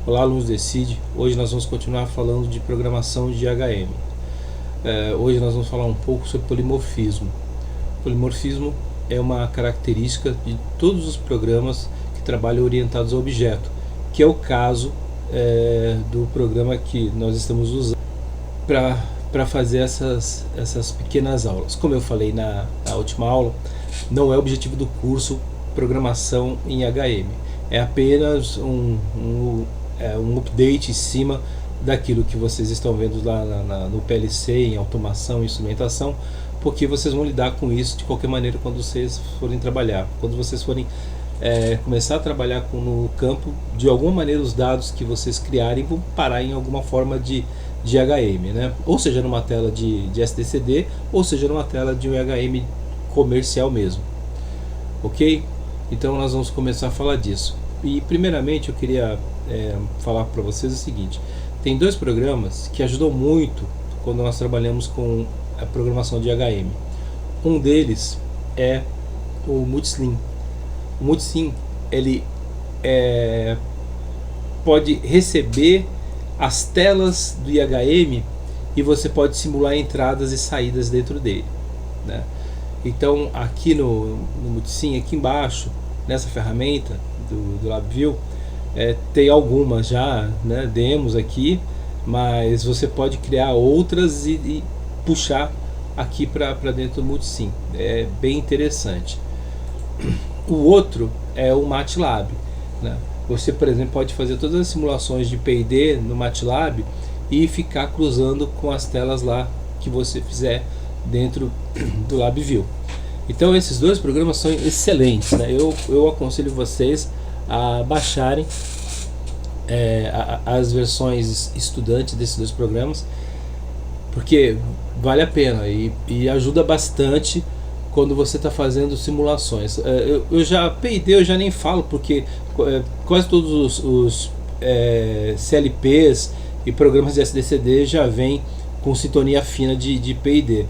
Olá, alunos do ECID. Hoje nós vamos continuar falando de programação de HM. Hoje nós vamos falar um pouco sobre polimorfismo. Polimorfismo é uma característica de todos os programas que trabalham orientados a objeto, que é o caso do programa que nós estamos usando para fazer essas pequenas aulas. Como eu falei na última aula, não é o objetivo do curso programação em HM. É apenas um update em cima daquilo que vocês estão vendo lá no PLC, em automação e instrumentação, porque vocês vão lidar com isso de qualquer maneira quando vocês forem trabalhar. Quando vocês forem começar a trabalhar no campo, de alguma maneira os dados que vocês criarem vão parar em alguma forma de HM, né? Ou seja numa tela de SDCD, ou seja numa tela de um HM comercial mesmo. Ok? Então nós vamos começar a falar disso. E primeiramente eu queria falar para vocês o seguinte: tem dois programas que ajudam muito quando nós trabalhamos com a programação de HM. Um deles é o Multisim. O Multisim, ele pode receber as telas do IHM e você pode simular entradas e saídas dentro dele, né? Então aqui no Multisim, aqui embaixo, nessa ferramenta do LabVIEW, tem algumas já, né, demos aqui, mas você pode criar outras e puxar aqui para dentro do Multisim. É bem interessante. O outro é o MATLAB, né? Você, por exemplo, pode fazer todas as simulações de P&D no MATLAB e ficar cruzando com as telas lá que você fizer dentro do LabVIEW. Então esses dois programas são excelentes, né? Eu aconselho vocês a baixarem as versões estudantes desses dois programas, porque vale a pena e ajuda bastante quando você está fazendo simulações. Eu já P&D eu já nem falo, porque quase todos os CLPs e programas de SDCD já vêm com sintonia fina de P&D.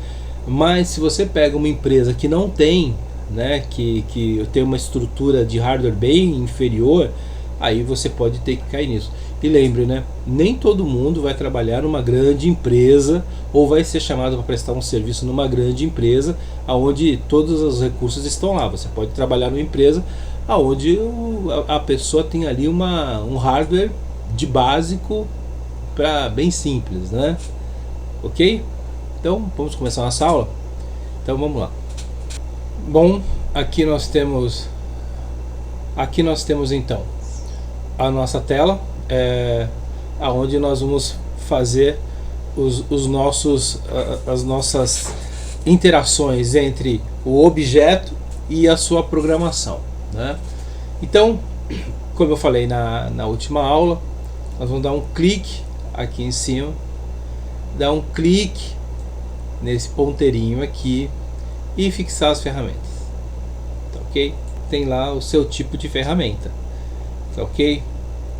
Mas se você pega uma empresa que não tem, né, que tem uma estrutura de hardware bem inferior, aí você pode ter que cair nisso. E lembre, né, nem todo mundo vai trabalhar numa grande empresa ou vai ser chamado para prestar um serviço numa grande empresa onde todos os recursos estão lá. Você pode trabalhar numa empresa onde a pessoa tem ali um hardware de básico para bem simples, né? Ok? Então vamos começar nossa aula? Então vamos lá. Bom, aqui nós temos então a nossa tela, onde nós vamos fazer as nossas interações entre o objeto e a sua programação, né? Então, como eu falei na última aula, nós vamos dar um clique aqui em cima, dar um clique nesse ponteirinho aqui e fixar as ferramentas, tá ok? Tem lá o seu tipo de ferramenta, tá ok?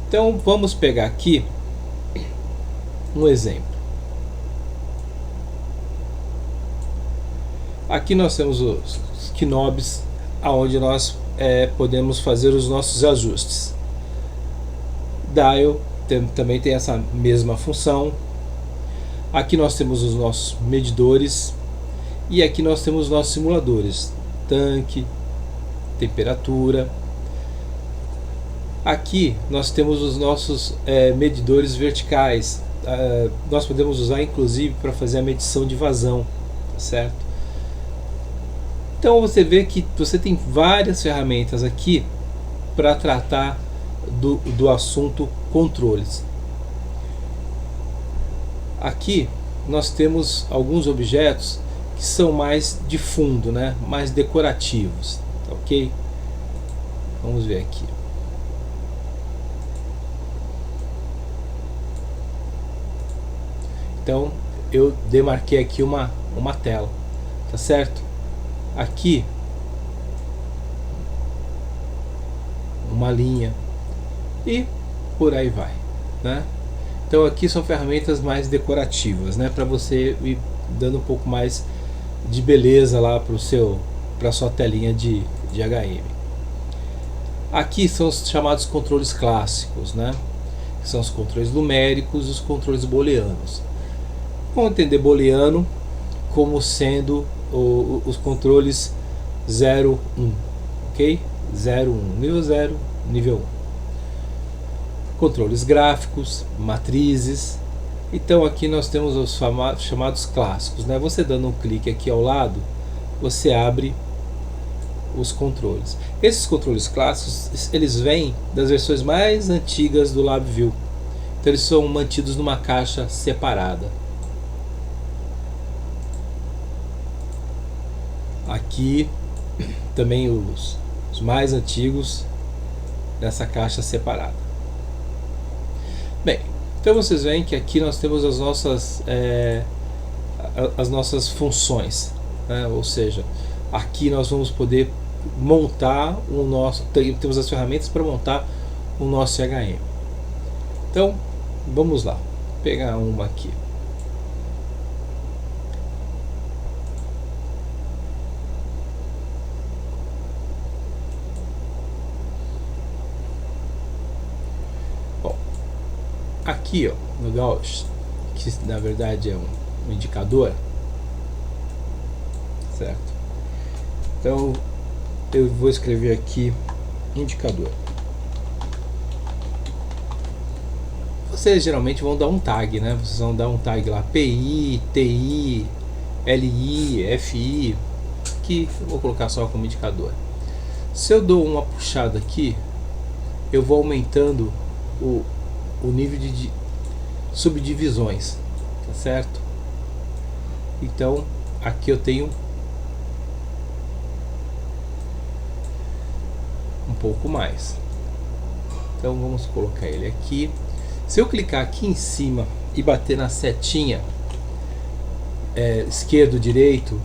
Então vamos pegar aqui um exemplo. Aqui nós temos os knobs, aonde nós podemos fazer os nossos ajustes. Dial também tem essa mesma função. Aqui nós temos os nossos medidores e aqui nós temos os nossos simuladores, tanque, temperatura. Aqui nós temos os nossos medidores verticais. Nós podemos usar inclusive para fazer a medição de vazão, certo? Então você vê que você tem várias ferramentas aqui para tratar do assunto controles. Aqui nós temos alguns objetos que são mais de fundo, né? Mais decorativos, tá ok? Vamos ver aqui. Então eu demarquei aqui uma tela, tá certo? Aqui uma linha e por aí vai, né? Então aqui são ferramentas mais decorativas, né, para você ir dando um pouco mais de beleza lá para sua telinha de HM. Aqui são os chamados controles clássicos, né? que são os controles numéricos e os controles booleanos. Vamos entender booleano como sendo os controles 0, 1, ok? 0, 1, nível 0, nível 1. Controles gráficos, matrizes. Então aqui nós temos os chamados clássicos, né? Você dando um clique aqui ao lado, você abre os controles. Esses controles clássicos, eles vêm das versões mais antigas do LabVIEW. Então eles são mantidos numa caixa separada. Aqui também os mais antigos nessa caixa separada. Bem, então vocês veem que aqui nós temos as nossas funções, né? Ou seja, aqui nós vamos poder montar o nosso, temos as ferramentas para montar o nosso HM. Então vamos lá, vou pegar uma aqui. Aqui, ó, no Gauss, que na verdade é um indicador, certo? Então eu vou escrever aqui indicador. Vocês geralmente vão dar um tag, né? Vocês vão dar um tag lá, PI, TI, LI, FI, que eu vou colocar só como indicador. Se eu dou uma puxada aqui, eu vou aumentando o nível de subdivisões, tá certo? Então aqui eu tenho um pouco mais. Então vamos colocar ele aqui. Se eu clicar aqui em cima e bater na setinha esquerdo, direito,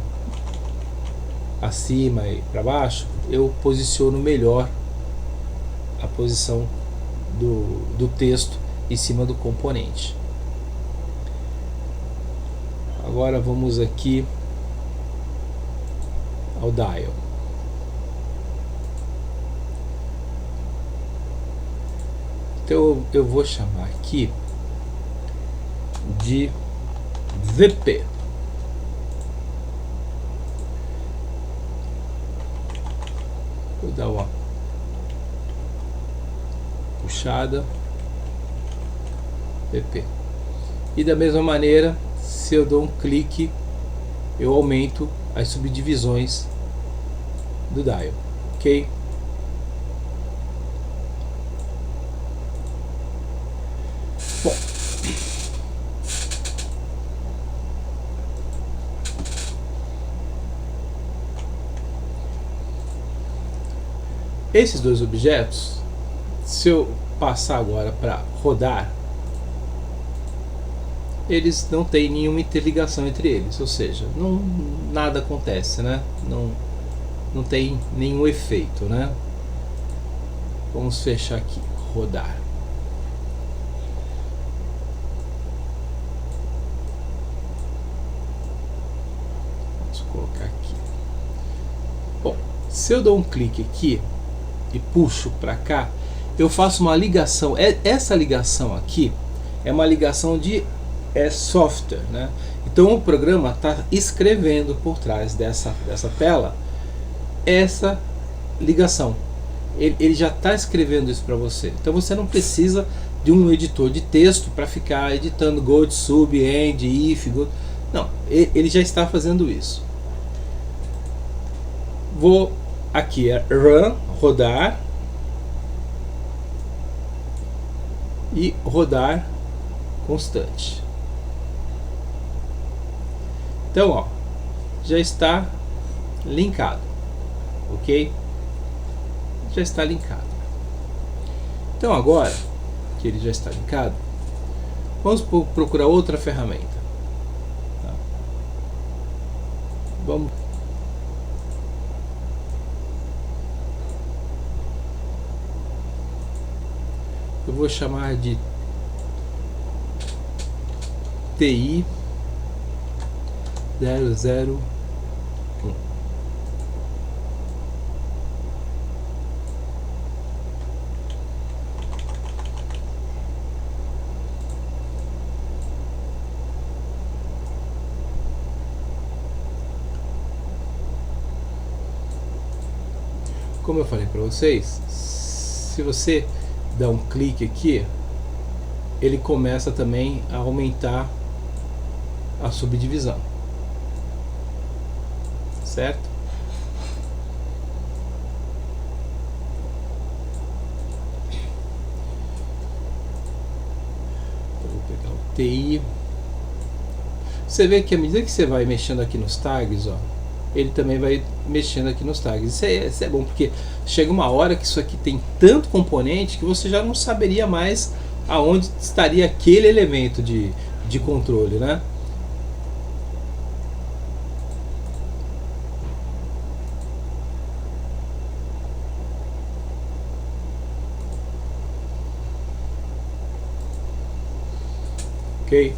acima e para baixo, eu posiciono melhor a posição do texto em cima do componente. Agora vamos aqui ao dial. Então eu vou chamar aqui de VP. Vou dar uma puxada. VP. E da mesma maneira, se eu dou um clique, eu aumento as subdivisões do dial, ok? Bom, esses dois objetos, se eu passar agora para rodar, eles não têm nenhuma interligação entre eles, ou seja, nada acontece, né? Não tem nenhum efeito, né? Vamos fechar aqui, rodar. Vamos colocar aqui. Bom, se eu dou um clique aqui e puxo para cá, eu faço uma ligação. Essa ligação aqui é uma ligação de software, né? Então o programa está escrevendo por trás dessa tela essa ligação. Ele já está escrevendo isso para você. Então você não precisa de um editor de texto para ficar editando go, sub, end, if, go. Não, ele já está fazendo isso. Vou aqui run, rodar e rodar constante. Então, ó, já está linkado, ok? Já está linkado. Então agora que ele já está linkado, vamos procurar outra ferramenta. Tá? Vamos. Eu vou chamar de TI 001. como eu falei para vocês, se você dá um clique aqui, ele começa também a aumentar a subdivisão, certo? Então, vou pegar o TI. Você vê que à medida que você vai mexendo aqui nos tags, ó, ele também vai mexendo aqui nos tags. Isso é bom, porque chega uma hora que isso aqui tem tanto componente que você já não saberia mais aonde estaria aquele elemento de controle, né? Ok?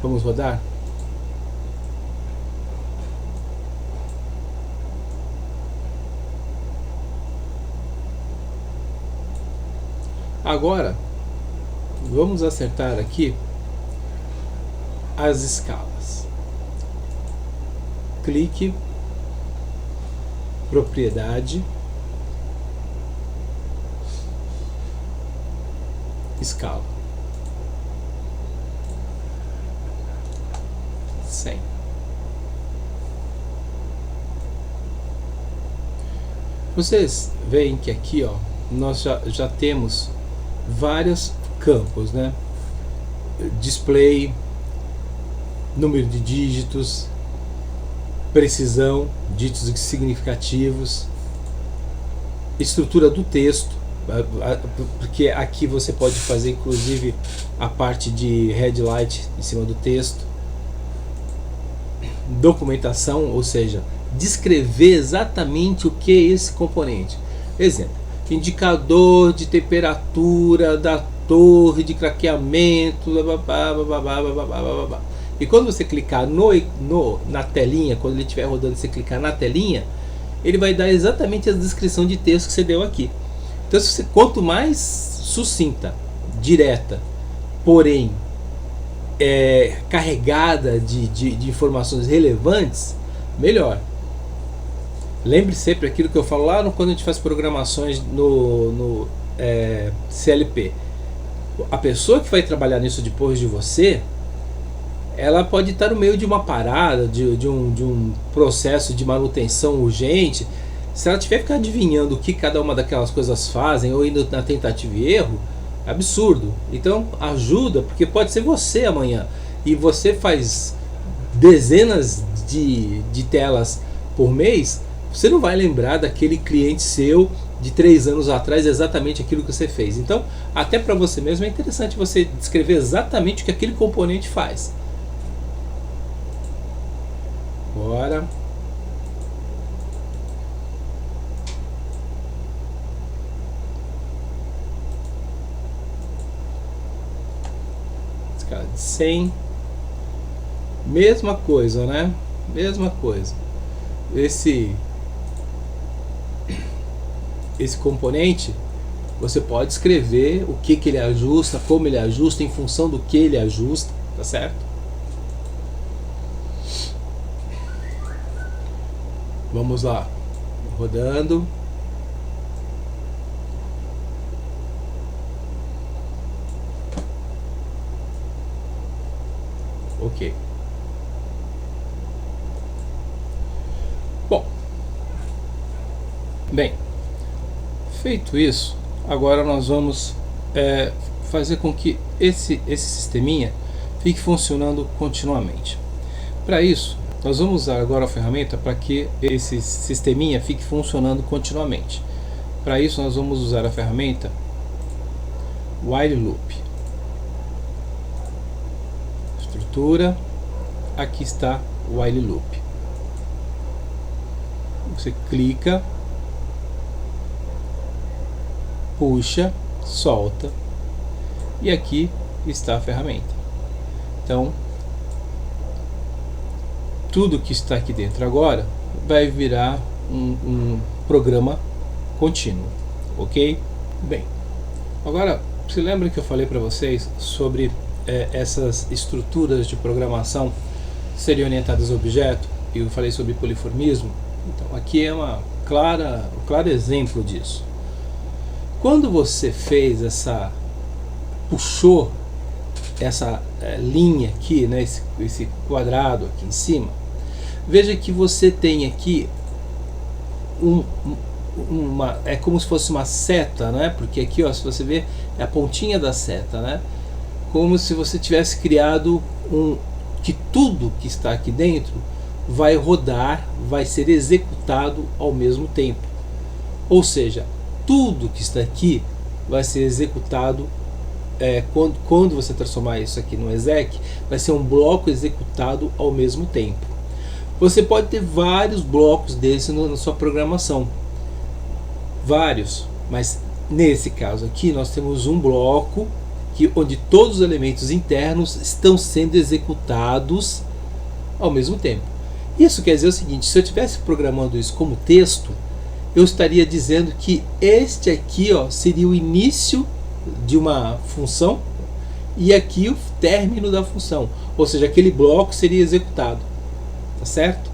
Vamos rodar? Agora, vamos acertar aqui as escalas. Clique, propriedade, escala. 100. Vocês veem que aqui, ó, nós já temos vários campos, né? Display, número de dígitos, precisão, dígitos significativos, estrutura do texto, porque aqui você pode fazer inclusive a parte de headlight em cima do texto, documentação, ou seja, descrever exatamente o que é esse componente. Exemplo, indicador de temperatura da torre de craqueamento, e quando você clicar na telinha, quando ele estiver rodando, você clicar na telinha, ele vai dar exatamente a descrição de texto que você deu aqui. Então, se você, quanto mais sucinta, direta, porém carregada de informações relevantes, melhor. Lembre sempre aquilo que eu falo lá quando a gente faz programações no CLP. A pessoa que vai trabalhar nisso depois de você, ela pode estar no meio de uma parada, de um processo de manutenção urgente. Se ela tiver que ficar adivinhando o que cada uma daquelas coisas fazem ou indo na tentativa e erro, é absurdo. Então ajuda, porque pode ser você amanhã e você faz dezenas de telas por mês, você não vai lembrar daquele cliente seu de 3 anos atrás exatamente aquilo que você fez. Então, até para você mesmo é interessante você descrever exatamente o que aquele componente faz. Bora. Escala de 100. Mesma coisa, né? Mesma coisa. Esse componente, você pode escrever o que ele ajusta, como ele ajusta, em função do que ele ajusta, tá certo? Vamos lá, rodando. Ok. Bom, bem, feito isso, agora nós vamos fazer com que esse sisteminha fique funcionando continuamente. Para isso, nós vamos usar agora a ferramenta para que esse sisteminha fique funcionando continuamente. Para isso, nós vamos usar a ferramenta While Loop. Estrutura, aqui está o While Loop. Você clica, puxa, solta, e aqui está a ferramenta. Então, tudo que está aqui dentro agora vai virar um programa contínuo, ok? Bem, agora, se lembra que eu falei para vocês sobre essas estruturas de programação serem orientadas a objeto, e eu falei sobre poliformismo? Então, aqui é um claro exemplo disso. Quando você fez puxou essa linha aqui, né, esse quadrado aqui em cima, veja que você tem aqui é como se fosse uma seta, né? Porque aqui, ó, se você ver, é a pontinha da seta, né? Como se você tivesse criado que tudo que está aqui dentro vai rodar, vai ser executado ao mesmo tempo. Ou seja, tudo que está aqui vai ser executado quando você transformar isso aqui no exec, vai ser um bloco executado ao mesmo tempo. Você pode ter vários blocos desses na sua programação, vários, mas nesse caso aqui nós temos um bloco onde todos os elementos internos estão sendo executados ao mesmo tempo. Isso quer dizer o seguinte: se eu estivesse programando isso como texto, eu estaria dizendo que este aqui, ó, seria o início de uma função e aqui o término da função, ou seja, aquele bloco seria executado, tá certo?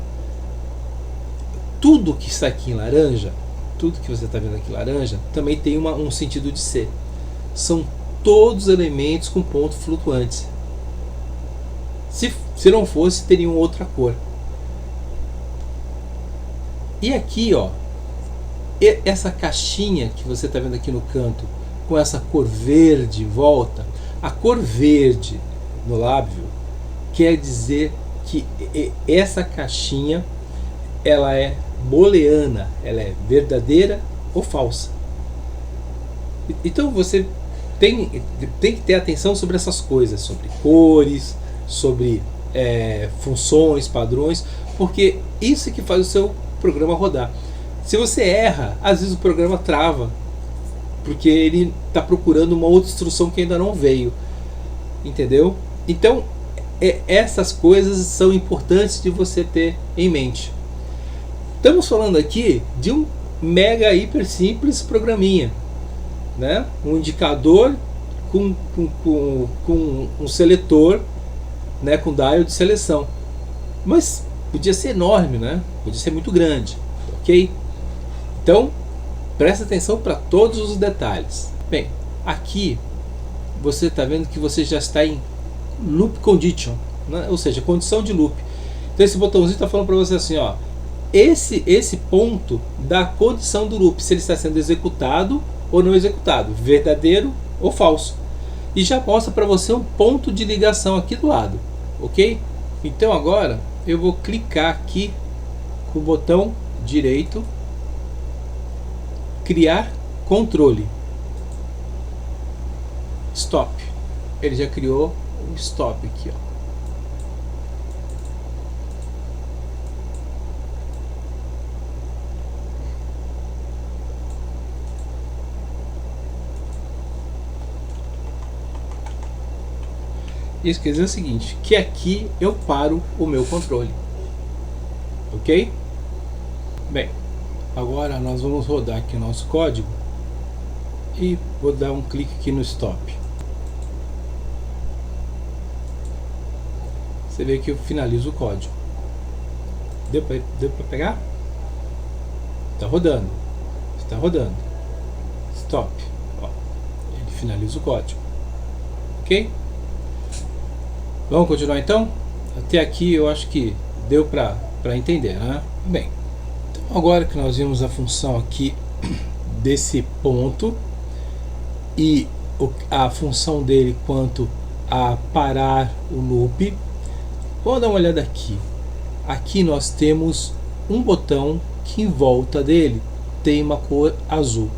Tudo que está aqui em laranja, tudo que você está vendo aqui em laranja, também tem um sentido de ser. São todos elementos com pontos flutuantes. Se não fosse, teriam outra cor. E aqui, ó, essa caixinha que você está vendo aqui no canto, com essa cor verde em volta, a cor verde no lábio quer dizer que essa caixinha ela é booleana, ela é verdadeira ou falsa. Então você tem que ter atenção sobre essas coisas, sobre cores, sobre funções, padrões, porque isso é que faz o seu programa rodar. Se você erra, às vezes o programa trava, porque ele está procurando uma outra instrução que ainda não veio, entendeu? Então essas coisas são importantes de você ter em mente. Estamos falando aqui de um mega hiper simples programinha, né? Um indicador com um seletor, né? Com dial de seleção, mas podia ser enorme, né? Podia ser muito grande, ok? Então presta atenção para todos os detalhes. Bem, aqui você está vendo que você já está em loop condition, né? Ou seja, condição de loop. Então esse botãozinho está falando para você assim, ó, esse ponto da condição do loop, se ele está sendo executado ou não executado, verdadeiro ou falso. E já mostra para você um ponto de ligação aqui do lado, ok? Então agora eu vou clicar aqui com o botão direito, criar controle, stop. Ele já criou um stop aqui, ó. Isso quer dizer o seguinte, que aqui eu paro o meu controle, ok? Bem, agora nós vamos rodar aqui o nosso código e vou dar um clique aqui no stop. Você vê que eu finalizo o código. Deu para pegar? Está rodando. Está rodando. Stop. Ó, ele finaliza o código. Ok? Vamos continuar então? Até aqui eu acho que deu para entender, né? Bem, então agora que nós vimos a função aqui desse ponto e a função dele quanto a parar o loop, vamos dar uma olhada aqui. Aqui nós temos um botão que em volta dele tem uma cor azul.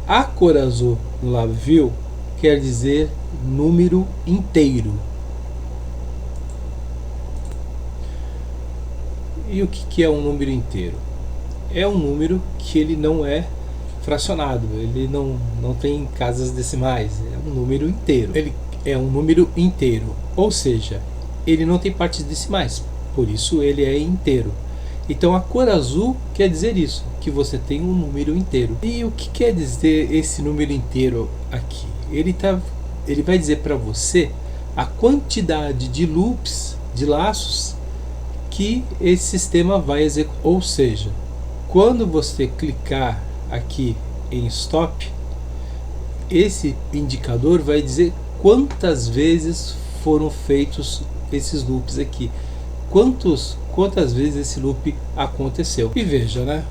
A cor azul no lado view quer dizer número inteiro. E o que é um número inteiro? É um número que ele não é fracionado, ele não tem casas decimais, é um número inteiro. Ele é um número inteiro, ou seja, ele não tem partes decimais, por isso ele é inteiro. Então a cor azul quer dizer isso, que você tem um número inteiro. E o que quer dizer esse número inteiro aqui? Ele vai dizer para você a quantidade de loops, de laços, que esse sistema vai executar. Ou seja, quando você clicar aqui em Stop, esse indicador vai dizer quantas vezes foram feitos esses loops aqui, quantas vezes esse loop aconteceu. E veja, né?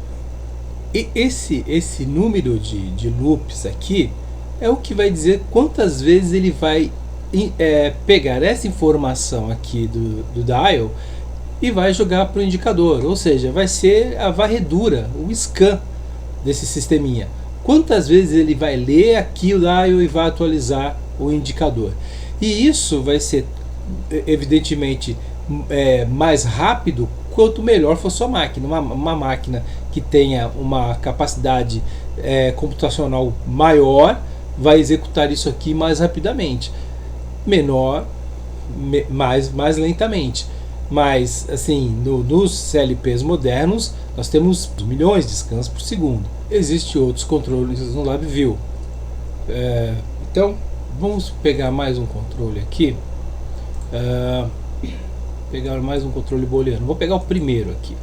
E esse número de loops aqui é o que vai dizer quantas vezes ele vai pegar essa informação aqui do dial e vai jogar para o indicador, ou seja, vai ser a varredura, o scan desse sisteminha. Quantas vezes ele vai ler aqui o dial e vai atualizar o indicador. E isso vai ser, evidentemente, mais rápido quanto melhor for sua máquina. Uma máquina que tenha uma capacidade computacional maior vai executar isso aqui mais rapidamente. Menor, mais lentamente. Mas, assim, nos CLPs modernos, nós temos milhões de scans por segundo. Existem outros controles no LabVIEW. Então, vamos pegar mais um controle aqui. Pegar mais um controle booleano. Vou pegar o primeiro aqui.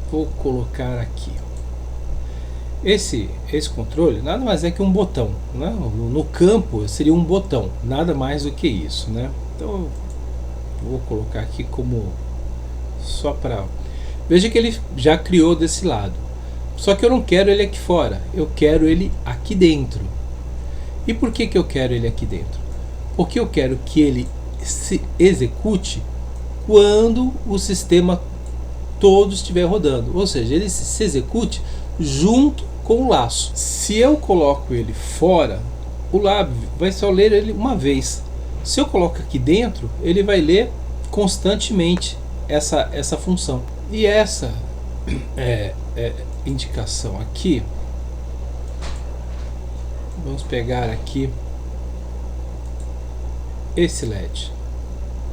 Vou colocar aqui. Esse controle nada mais é que um botão, né? No campo seria um botão, nada mais do que isso, né? Então vou colocar aqui como só para... Veja que ele já criou desse lado. Só que eu não quero ele aqui fora, eu quero ele aqui dentro. E por que eu quero ele aqui dentro? Porque eu quero que ele se execute quando o sistema todo estiver rodando. Ou seja, ele se execute junto com o laço. Se eu coloco ele fora, o lab vai só ler ele uma vez. Se eu coloco aqui dentro, ele vai ler constantemente essa função. E essa indicação aqui, vamos pegar aqui esse LED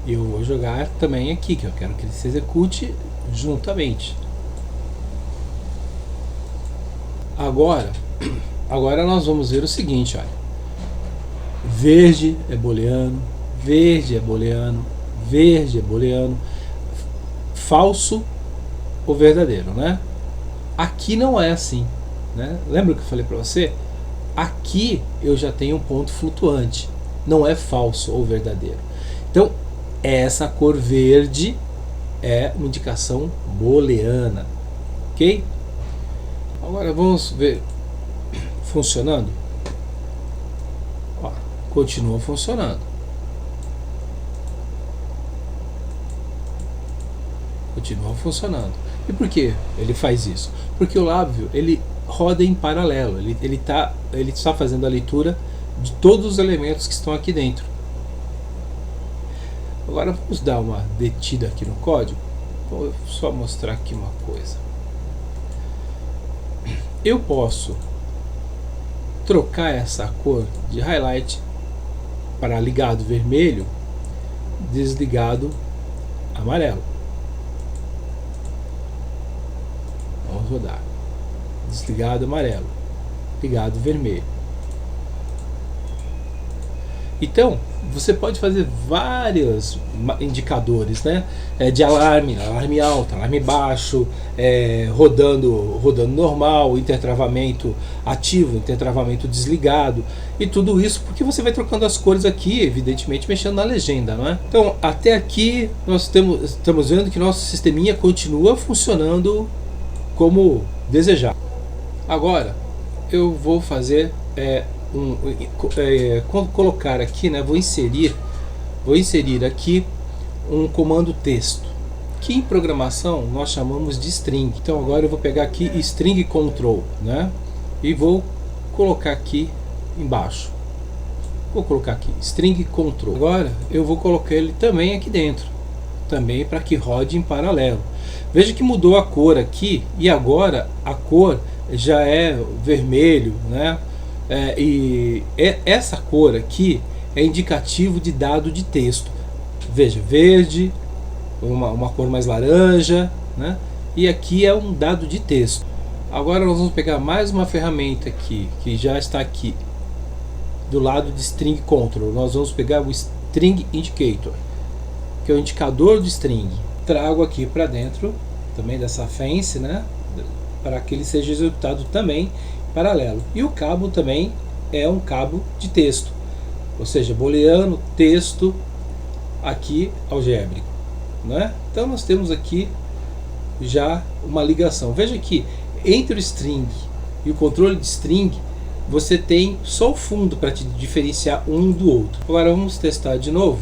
e eu vou jogar também aqui, que eu quero que ele se execute juntamente. Agora nós vamos ver o seguinte, olha. Verde é booleano, verde é booleano, verde é booleano, falso ou verdadeiro, né? Aqui não é assim, né? Lembra que eu falei para você? Aqui eu já tenho um ponto flutuante, não é falso ou verdadeiro. Então, essa cor verde é uma indicação booleana, ok? Agora vamos ver funcionando. Ó, continua funcionando. Continua funcionando. E por que ele faz isso? Porque o LabVIEW ele roda em paralelo. Ele está fazendo a leitura de todos os elementos que estão aqui dentro. Agora vamos dar uma detida aqui no código. Vou só mostrar aqui uma coisa. Eu posso trocar essa cor de highlight para ligado vermelho, desligado amarelo. Vamos rodar. Desligado amarelo, ligado vermelho. Então, você pode fazer vários indicadores, né? De alarme, alarme alto, alarme baixo, rodando normal, intertravamento ativo, intertravamento desligado, e tudo isso porque você vai trocando as cores aqui, evidentemente mexendo na legenda, não é? Então, até aqui nós estamos vendo que nosso sisteminha continua funcionando como desejado. Agora, eu vou fazer colocar aqui, né, vou inserir aqui um comando texto, que em programação nós chamamos de string. Então agora eu vou pegar aqui string control, né, e vou colocar aqui embaixo. Vou colocar aqui string control. Agora eu vou colocar ele também aqui dentro, também para que rode em paralelo. Veja que mudou a cor aqui, e agora a cor já é vermelho, né? E essa cor aqui é indicativo de dado de texto. Veja, verde, uma cor mais laranja, né? E aqui é um dado de texto. Agora nós vamos pegar mais uma ferramenta aqui, que já está aqui do lado de string control. Nós vamos pegar o string indicator, que é o indicador de string. Trago aqui para dentro também dessa fence, né, para que ele seja executado também em paralelo. E o cabo também é um cabo de texto, ou seja, booleano, texto, aqui algébrico, né? Então nós temos aqui já uma ligação. Veja que entre o string e o controle de string você tem só o fundo para te diferenciar um do outro. Agora vamos testar de novo.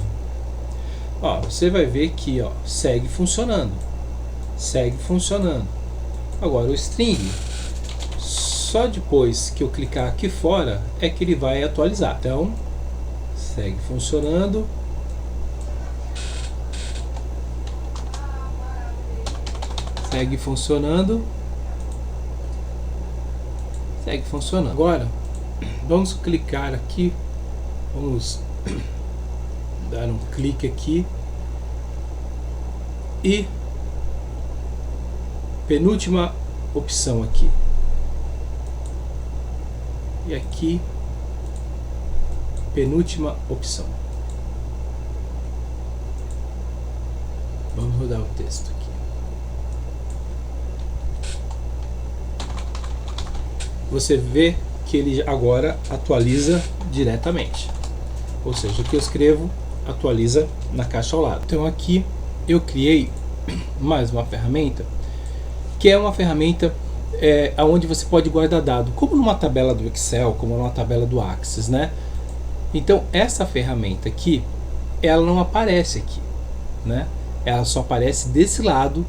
Ó, você vai ver que ó, segue funcionando. Segue funcionando. Agora o string, só depois que eu clicar aqui fora é que ele vai atualizar. Então segue funcionando. Segue funcionando. Segue funcionando. Agora vamos clicar aqui. Vamos dar um clique aqui. E penúltima opção aqui. E aqui penúltima opção. Vamos rodar o texto aqui. Você vê que ele agora atualiza diretamente, ou seja, o que eu escrevo atualiza na caixa ao lado. Então aqui eu criei mais uma ferramenta, que é uma ferramenta onde você pode guardar dado, como numa tabela do Excel, como numa tabela do Access, né? Então essa ferramenta aqui, ela não aparece aqui, né? Ela só aparece desse lado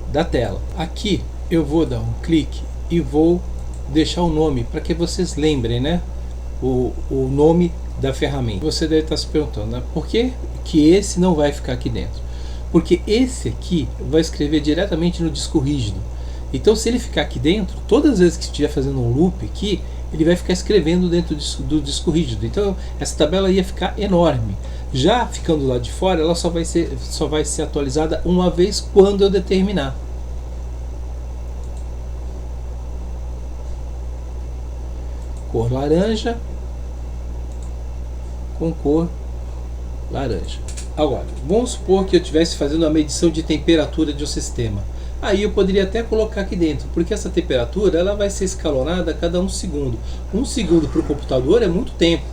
da tela. Aqui eu vou dar um clique e vou deixar o nome para que vocês lembrem, né? O nome da ferramenta. Você deve estar se perguntando, né? Por que que esse não vai ficar aqui dentro? Porque esse aqui vai escrever diretamente no disco rígido. Então se ele ficar aqui dentro, todas as vezes que estiver fazendo um loop aqui, ele vai ficar escrevendo dentro do disco rígido. Então essa tabela ia ficar enorme. Já ficando lá de fora, ela só vai ser atualizada uma vez quando eu determinar. Cor laranja com cor laranja. Agora, vamos supor que eu estivesse fazendo a medição de temperatura de um sistema. Aí eu poderia até colocar aqui dentro, porque essa temperatura ela vai ser escalonada a cada 1 segundo. 1 segundo para o computador é muito tempo,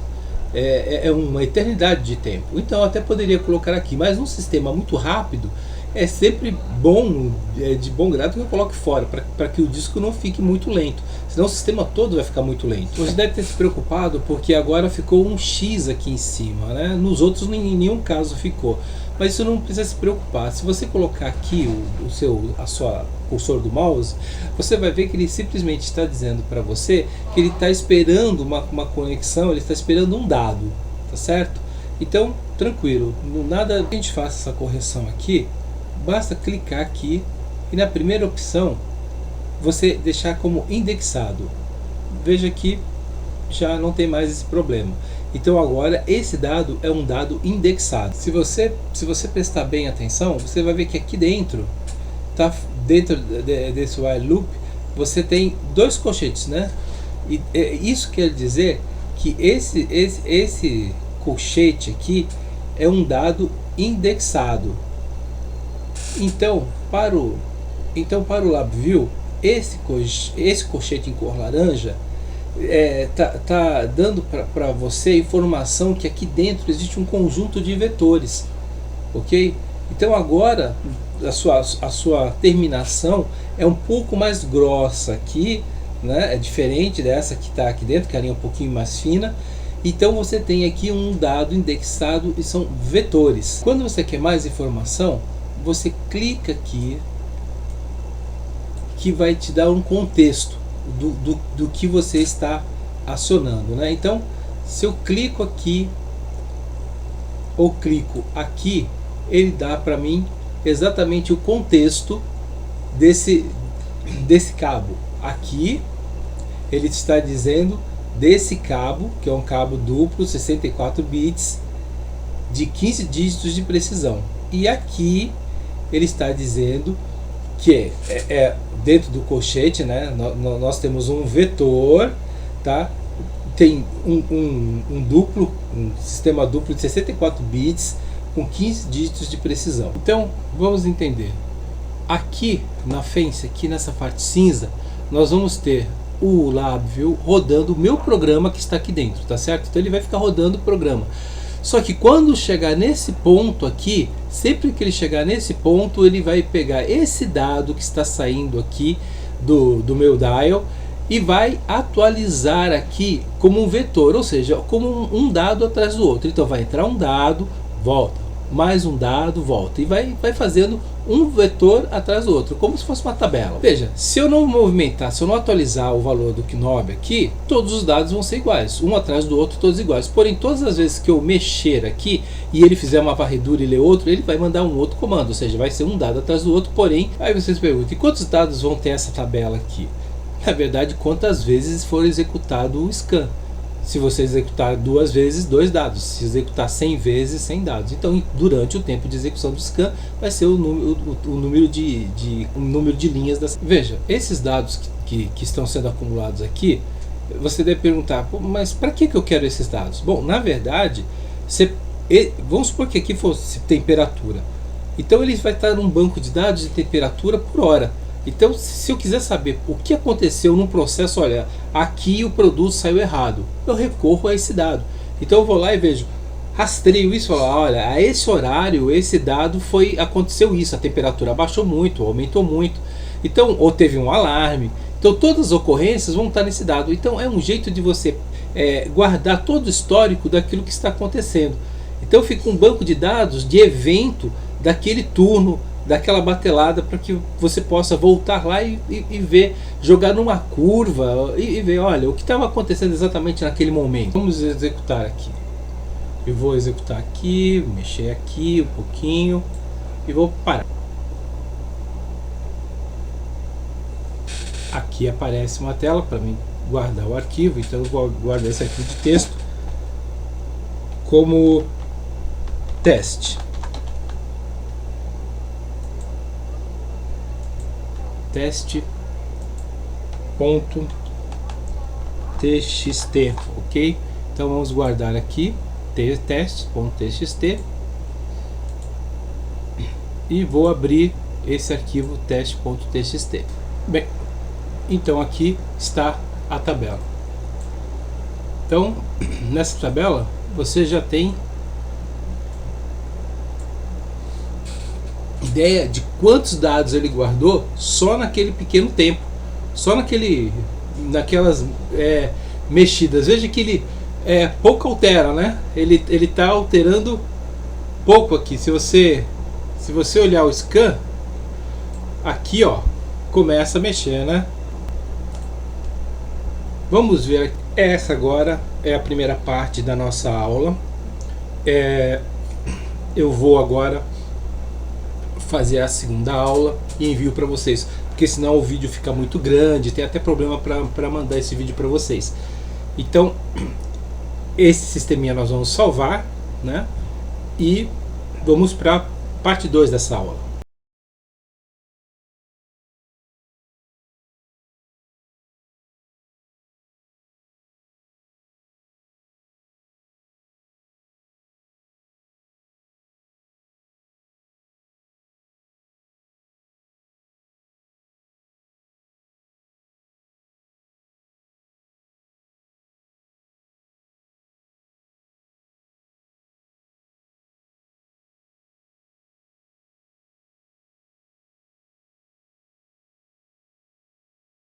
é uma eternidade de tempo. Então eu até poderia colocar aqui, mas num sistema muito rápido, é sempre bom, de bom grado que eu coloque fora, para que o disco não fique muito lento. Senão o sistema todo vai ficar muito lento. Você deve ter se preocupado porque agora ficou um X aqui em cima, né? Nos outros em nenhum caso ficou. Mas isso não precisa se preocupar. Se você colocar aqui a sua cursor do mouse, você vai ver que ele simplesmente está dizendo para você que ele está esperando uma conexão, ele está esperando um dado, tá certo? Então, tranquilo, nada que a gente faça essa correção aqui. Basta clicar aqui e na primeira opção você deixar como indexado. Veja que já não tem mais esse problema. Então agora esse dado é um dado indexado. Se você prestar bem atenção, você vai ver que aqui dentro, tá, dentro desse while loop, você tem 2 colchetes, né? E isso quer dizer que esse colchete aqui é um dado indexado. Então para o LabVIEW, esse colchete em cor laranja tá dando para você a informação que aqui dentro existe um conjunto de vetores, ok? Então agora a sua terminação é um pouco mais grossa aqui, né? É diferente dessa que está aqui dentro, que a linha é um pouquinho mais fina. Então você tem aqui um dado indexado e são vetores. Quando você quer mais informação, você clica aqui, que vai te dar um contexto do que você está acionando, né? Então, se eu clico aqui ou clico aqui, ele dá para mim exatamente o contexto desse cabo. Aqui ele está dizendo desse cabo, que é um cabo duplo, 64 bits, de 15 dígitos de precisão. E aqui ele está dizendo que dentro do colchete, né, nós temos um vetor, tá? Tem um sistema duplo de 64 bits com 15 dígitos de precisão. Então vamos entender. aqui na Fence, aqui nessa parte cinza, nós vamos ter o LabVIEW rodando o meu programa que está aqui dentro, tá certo? Então ele vai ficar rodando o programa. Só que quando chegar nesse ponto aqui, sempre que ele chegar nesse ponto, ele vai pegar esse dado que está saindo aqui do meu dial e vai atualizar aqui como um vetor, ou seja, como um dado atrás do outro. Então vai entrar um dado, volta, mais um dado, volta, e vai fazendo um vetor atrás do outro, como se fosse uma tabela. Veja, se eu não movimentar, se eu não atualizar o valor do Knob aqui, todos os dados vão ser iguais, um atrás do outro, todos iguais. Porém, todas as vezes que eu mexer aqui e ele fizer uma varredura e ler outro, ele vai mandar um outro comando, ou seja, vai ser um dado atrás do outro. Porém, aí vocês perguntam, e quantos dados vão ter essa tabela aqui? Na verdade, quantas vezes for executado o scan. Se você executar 2 vezes, 2 dados. Se executar 100 vezes, 100 dados. Então, durante o tempo de execução do scan, vai ser o número de linhas das... Veja, esses dados que estão sendo acumulados aqui, você deve perguntar, mas para que eu quero esses dados? Bom, na verdade, vamos supor que aqui fosse temperatura. Então, ele vai estar num banco de dados de temperatura por hora. Então, se eu quiser saber o que aconteceu num processo, olha, aqui o produto saiu errado, eu recorro a esse dado. Então eu vou lá e vejo, rastreio isso, falo, olha, a esse horário, esse dado aconteceu isso, a temperatura abaixou muito, aumentou muito. Então, ou teve um alarme. Então todas as ocorrências vão estar nesse dado. Então é um jeito de você guardar todo o histórico daquilo que está acontecendo. Então fica um banco de dados de evento daquele turno, daquela batelada, para que você possa voltar lá e ver, jogar numa curva e ver, olha, o que estava acontecendo exatamente naquele momento. Vamos executar aqui. Eu vou executar aqui, mexer aqui um pouquinho e vou parar. Aqui aparece uma tela para mim guardar o arquivo, então eu vou guardar esse arquivo de texto como teste. Teste.txt, ok? Então vamos guardar aqui teste.txt e vou abrir esse arquivo teste.txt. Bem, então aqui está a tabela. Então nessa tabela você já tem ideia de quantos dados ele guardou só naquele pequeno tempo, só naquelas mexidas. Veja que ele pouco altera, né? Ele está alterando pouco aqui. Se você olhar o scan aqui, ó, começa a mexer, né? Vamos ver. Essa agora é a primeira parte da nossa aula. Eu vou agora fazer a segunda aula e envio para vocês, porque senão o vídeo fica muito grande, tem até problema para mandar esse vídeo para vocês. Então esse sisteminha nós vamos salvar, né? E vamos para parte 2 dessa aula.